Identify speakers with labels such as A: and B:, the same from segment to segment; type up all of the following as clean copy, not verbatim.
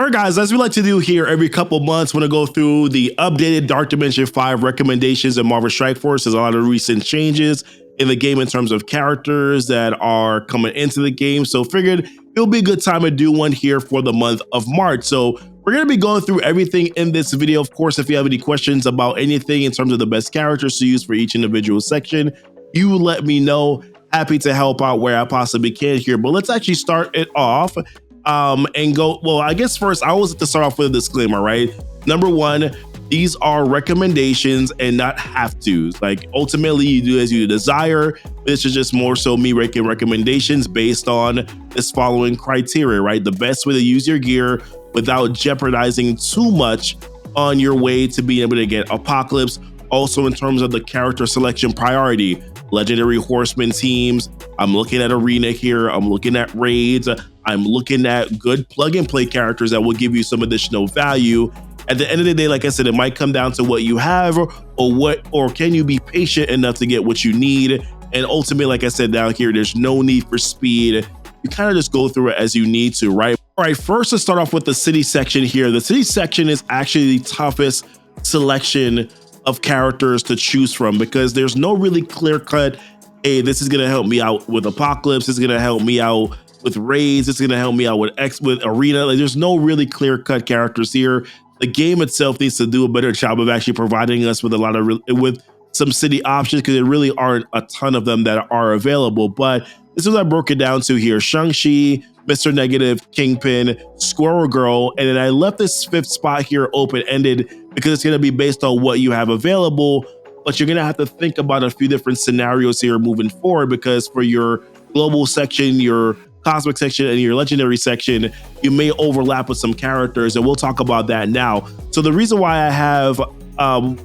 A: All right, guys, as we like to do here every couple months, we're going to go through the updated Dark Dimension 5 recommendations in Marvel Strike Force. There's a lot of recent changes in the game in terms of characters that are coming into the game. So figured it'll be a good time to do one here for the month of March. So we're going to be going through everything in this video. Of course, if you have any questions about anything in terms of the best characters to use for each individual section, you let me know. Happy to help out where I possibly can here. But let's actually start it off. And go, well, I guess first I always have to start off with a disclaimer, right? Number one, these are recommendations and not have tos. Like ultimately you do as you desire. This is just more so me making recommendations based on this following criteria, right? The best way to use your gear without jeopardizing too much on your way to being able to get Apocalypse. Also in terms of the character selection priority, legendary horseman teams. I'm looking at arena here. I'm looking at raids. I'm looking at good plug and play characters that will give you some additional value. At the end of the day, like I said, it might come down to what you have or can you be patient enough to get what you need. And ultimately, like I said down here, there's no need for speed. You kind of just go through it as you need to, right? All right, first let's start off with the city section here. The city section is actually the toughest selection of characters to choose from because there's no really clear cut, hey, this is gonna help me out with Apocalypse, this is gonna help me out with raids, it's gonna help me out with arena. Like there's no really clear cut characters here. The game itself needs to do a better job of actually providing us with a lot of with some city options because there really aren't a ton of them that are available. But this is what I broke it down to here: Shang-Chi, Mr. Negative, Kingpin, Squirrel Girl, and then I left this fifth spot here open-ended because it's going to be based on what you have available, but you're going to have to think about a few different scenarios here moving forward because for your global section, your cosmic section, and your legendary section, you may overlap with some characters, and we'll talk about that now. So the reason why I have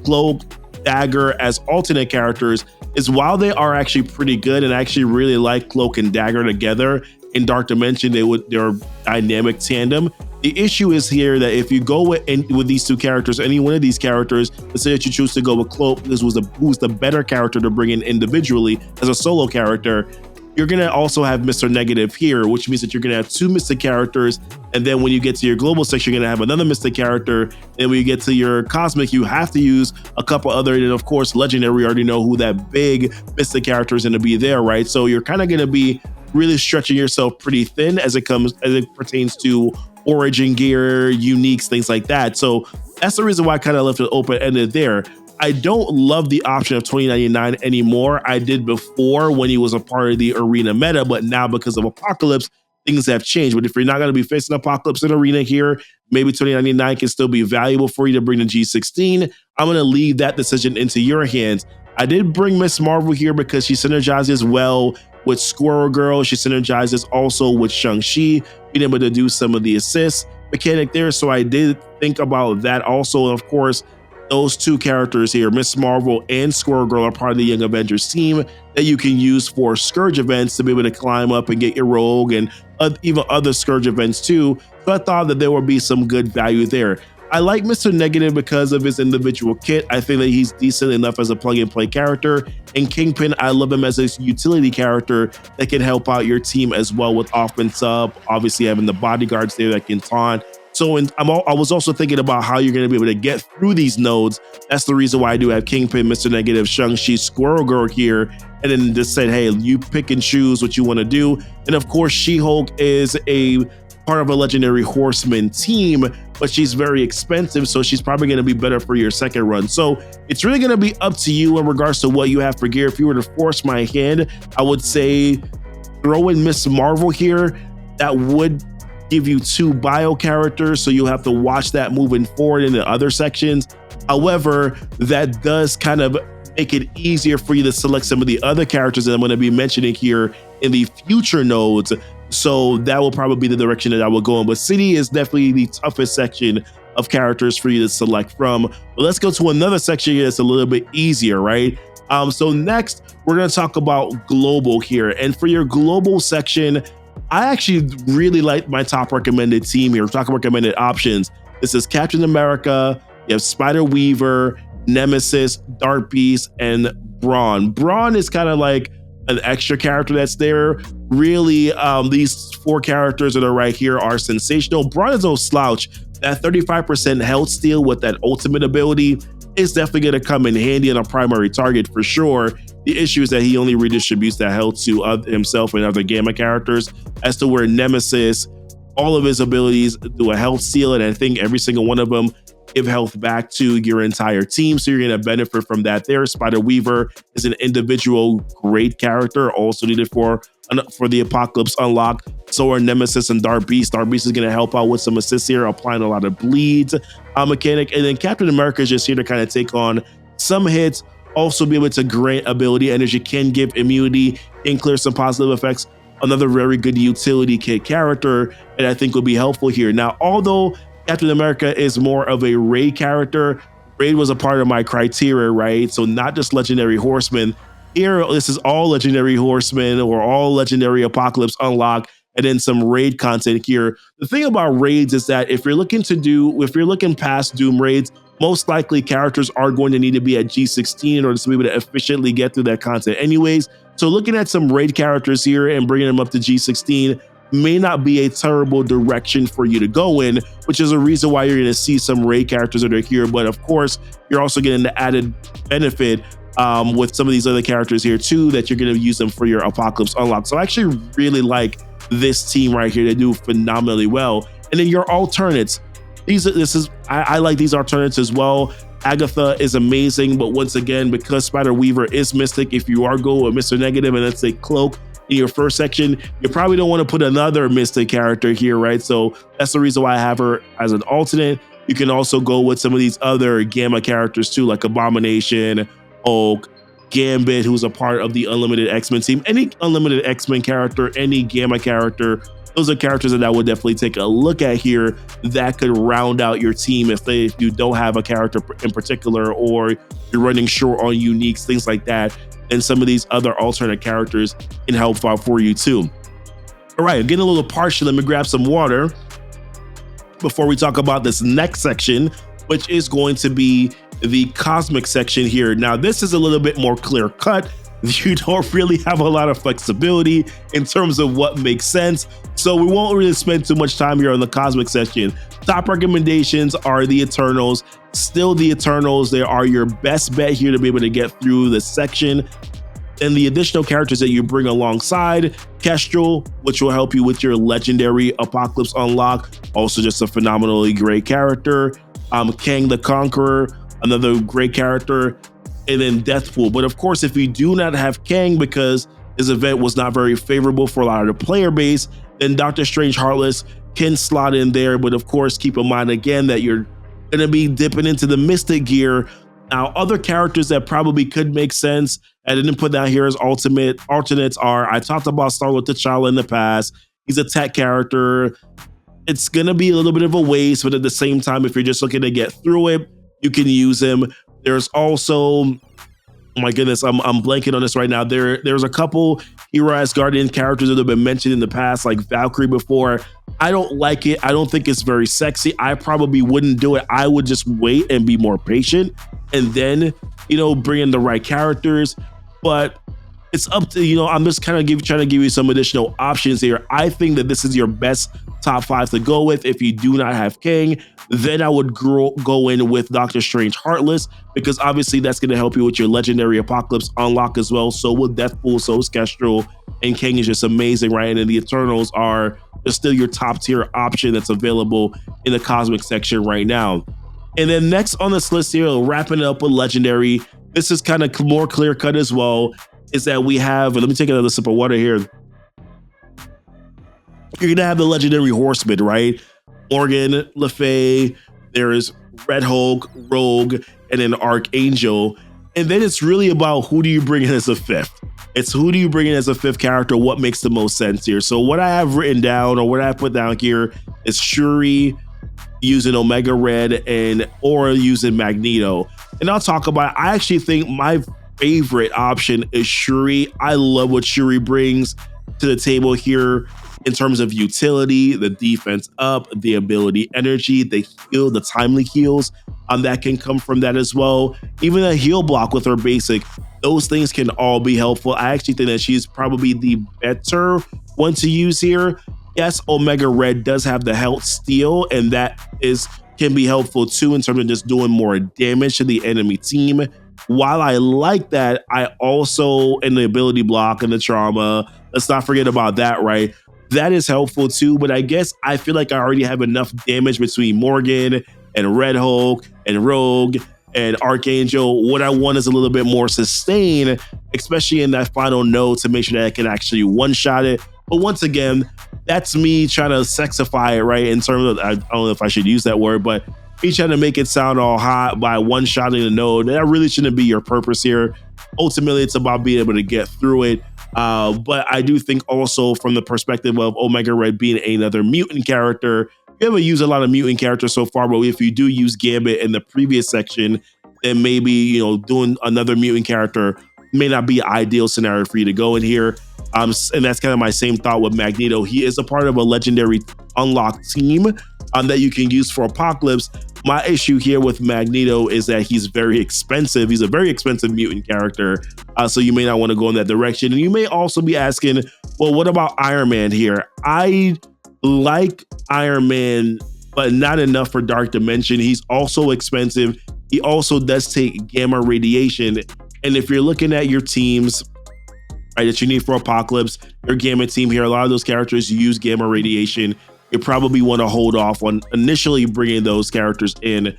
A: Cloak, Dagger as alternate characters is while they are actually pretty good, and I actually really like Cloak and Dagger together, in Dark Dimension, they're dynamic tandem. The issue is here that if you go with these two characters, any one of these characters, let's say that you choose to go with Cloak, who's the better character to bring in individually as a solo character, you're gonna also have Mr. Negative here, which means that you're gonna have two Mystic characters, and then when you get to your global section, you're gonna have another Mystic character, and when you get to your Cosmic, you have to use a couple other, and of course, Legendary, we already know who that big Mystic character is gonna be there, right? So you're kind of gonna be really stretching yourself pretty thin as it pertains to origin gear, uniques, things like that. So that's the reason why I kind of left it open-ended there. I don't love the option of 2099 anymore. I did before when he was a part of the arena meta, but now because of Apocalypse, things have changed. But if you're not going to be facing Apocalypse in arena here, maybe 2099 can still be valuable for you to bring the G16. I'm going to leave that decision into your hands. I did bring Miss Marvel here because she synergizes well with Squirrel Girl. She synergizes also with Shang-Chi, being able to do some of the assist mechanic there. So I did think about that also. Of course, those two characters here, Miss Marvel and Squirrel Girl, are part of the Young Avengers team that you can use for Scourge events to be able to climb up and get your Rogue and even other Scourge events too. So I thought that there would be some good value there. I like Mr. Negative because of his individual kit. I think that he's decent enough as a plug and play character. And Kingpin, I love him as a utility character that can help out your team as well with offense up, obviously having the bodyguards there that can taunt. So I was also thinking about how you're going to be able to get through these nodes. That's the reason why I do have Kingpin, Mr. Negative, Shang-Chi, Squirrel Girl here, and then just said, hey, you pick and choose what you want to do. And of course, She-Hulk is a part of a legendary horseman team, but she's very expensive, so she's probably going to be better for your second run. So it's really going to be up to you in regards to what you have for gear. If you were to force my hand, I would say throw in Miss Marvel here. That would give you two bio characters, so you'll have to watch that moving forward in the other sections. However, that does kind of make it easier for you to select some of the other characters that I'm going to be mentioning here in the future nodes. So that will probably be the direction that I will go in. But City is definitely the toughest section of characters for you to select from. But let's go to another section here that's a little bit easier, right? So next, we're going to talk about global here. And for your global section, I actually really like my top recommended team here, top recommended options. This is Captain America, you have Spider-Weaver, Nemesis, Dark Beast, and Brawn. Brawn is kind of like an extra character that's there, really, these 4 characters that are right here are sensational. Braun is no slouch. That 35% health steal with that ultimate ability is definitely going to come in handy on a primary target for sure. The issue is that he only redistributes that health to himself and other Gamma characters, as to where Nemesis, all of his abilities do a health steal, and I think every single one of them give health back to your entire team, so you're going to benefit from that there. Spider Weaver is an individual great character, also needed for the Apocalypse unlock. So are Nemesis and Dark Beast. Dark Beast is going to help out with some assists here, applying a lot of bleeds mechanic. And then Captain America is just here to kind of take on some hits, also be able to grant ability energy, can give immunity, and clear some positive effects. Another very good utility kit character, and I think will be helpful here. Now, although Captain America is more of a raid character, raid was a part of my criteria, right? So not just legendary horsemen. Here, this is all legendary horsemen or all legendary Apocalypse unlock, and then some raid content here. The thing about raids is that if you're looking past Doom raids, most likely characters are going to need to be at G16 in order to be able to efficiently get through that content anyways. So looking at some raid characters here and bringing them up to G16 may not be a terrible direction for you to go in, which is a reason why you're going to see some raid characters that are here. But of course, you're also getting the added benefit with some of these other characters here too, that you're going to use them for your Apocalypse unlock. So I actually really like this team right here. They do phenomenally well. And then your alternates. I like these alternates as well. Agatha is amazing, but once again, because Spider Weaver is Mystic, if you are going with Mr. Negative and let's say Cloak in your first section, you probably don't want to put another Mystic character here, right? So that's the reason why I have her as an alternate. You can also go with some of these other Gamma characters too, like Abomination, Hulk, Gambit, who's a part of the Unlimited X-Men team. Any Unlimited X-Men character, any Gamma character, those are characters that I would definitely take a look at here that could round out your team if you don't have a character in particular, or you're running short on uniques, things like that. And some of these other alternate characters can help out for you too. All right, I'm getting a little parched. Let me grab some water before we talk about this next section, which is going to be the cosmic section here. Now, this is a little bit more clear cut. You don't really have a lot of flexibility in terms of what makes sense. So we won't really spend too much time here on the cosmic section. Top recommendations are the Eternals. Still the Eternals, they are your best bet here to be able to get through this section. And the additional characters that you bring alongside, Kestrel, which will help you with your legendary Apocalypse unlock. Also just a phenomenally great character. Kang the Conqueror, another great character. And then Deathpool. But of course, if you do not have Kang because his event was not very favorable for a lot of the player base, then Doctor Strange Heartless can slot in there. But of course, keep in mind again that you're going to be dipping into the Mystic gear. Now, other characters that probably could make sense, I didn't put down here as alternates are, I talked about Star-Lord T'Challa in the past. He's a tech character. It's going to be a little bit of a waste, but at the same time, if you're just looking to get through it, you can use him. There's also, oh my goodness, I'm blanking on this right now. There's a couple Hero Asgardian characters that have been mentioned in the past, like Valkyrie before. I don't like it. I don't think it's very sexy. I probably wouldn't do it. I would just wait and be more patient and then, bring in the right characters. But it's up to, I'm just kind of trying to give you some additional options here. I think that this is your best top 5 to go with. If you do not have Kang, then I would go in with Doctor Strange Heartless, because obviously that's going to help you with your legendary Apocalypse unlock as well. So with Deathpool, so is Kestrel, and Kang is just amazing, right? And then the Eternals are still your top tier option that's available in the cosmic section right now. And then next on this list here, wrapping it up with legendary, this is kind of more clear cut as well, is that we have, let me take another sip of water here. You're gonna have the legendary horsemen, right? Morgan, Le Fay, there's Red Hulk, Rogue, and then Archangel. And then it's really about who do you bring in as a fifth? It's who do you bring in as a fifth character? What makes the most sense here? So what I have written down, or what I put down here, is Shuri using Omega Red or using Magneto. And I'll talk about it. I actually think my favorite option is Shuri. I love what Shuri brings to the table here in terms of utility, the defense up, the ability energy, the heal, the timely heals. that can come from that as well. Even a heal block with her basic, those things can all be helpful. I actually think that she's probably the better one to use here. Yes, Omega Red does have the health steal, and that can be helpful too in terms of just doing more damage to the enemy team. While I like that, I also, in the ability block and the trauma, let's not forget about that, right? That is helpful too, but I guess I feel like I already have enough damage between Morgan and Red Hulk and Rogue and Archangel. What I want is a little bit more sustain, especially in that final node, to make sure that I can actually one-shot it. But once again, that's me trying to sexify it, right? In terms of, I don't know if I should use that word, but me trying to make it sound all hot by one-shotting the node. That really shouldn't be your purpose here. Ultimately, it's about being able to get through it. But I do think also from the perspective of Omega Red being another mutant character, we haven't used a lot of mutant characters so far, but if you do use Gambit in the previous section, then maybe, you know, doing another mutant character may not be an ideal scenario for you to go in here. And that's kind of my same thought with Magneto. He is a part of a legendary unlocked team that you can use for Apocalypse. My issue here with Magneto is that he's very expensive. He's a very expensive mutant character, so you may not want to go in that direction. And you may also be asking, well, what about Iron Man here? I like Iron Man, but not enough for Dark Dimension. He's also expensive. He also does take gamma radiation. And if you're looking at your teams, right, that you need for Apocalypse, your gamma team here, a lot of those characters use gamma radiation. You probably want to hold off on initially bringing those characters in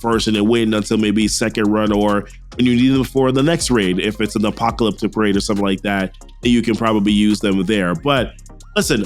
A: first, and then waiting until maybe second run, or when you need them for the next raid. If it's an apocalyptic raid or something like that, then you can probably use them there. But listen,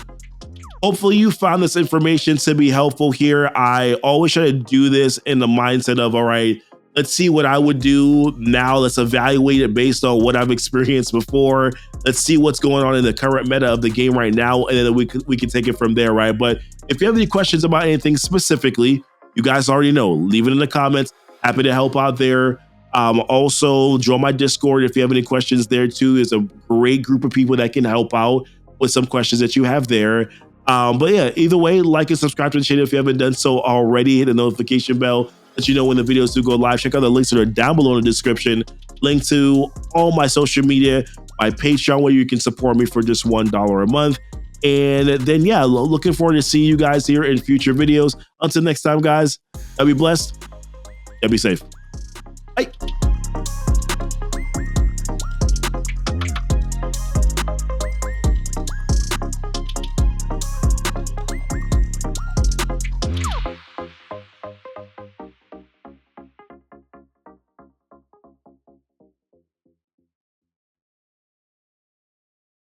A: hopefully you found this information to be helpful here. I always try to do this in the mindset of, all right, let's see what I would do now. Let's evaluate it based on what I've experienced before. Let's see what's going on in the current meta of the game right now, and then we can take it from there, right? But if you have any questions about anything specifically, you guys already know, leave it in the comments. Happy to help out there. Also, join my Discord if you have any questions there too. It's a great group of people that can help out with some questions that you have there. But yeah, either way, like and subscribe to the channel if you haven't done so already. Hit the notification bell, let you know when the videos do go live. Check out the links that are down below in the description. Link to all my social media, my Patreon, where you can support me for just $1 a month. And then, yeah, looking forward to seeing you guys here in future videos. Until next time, guys, y'all be blessed. Y'all be safe. Bye.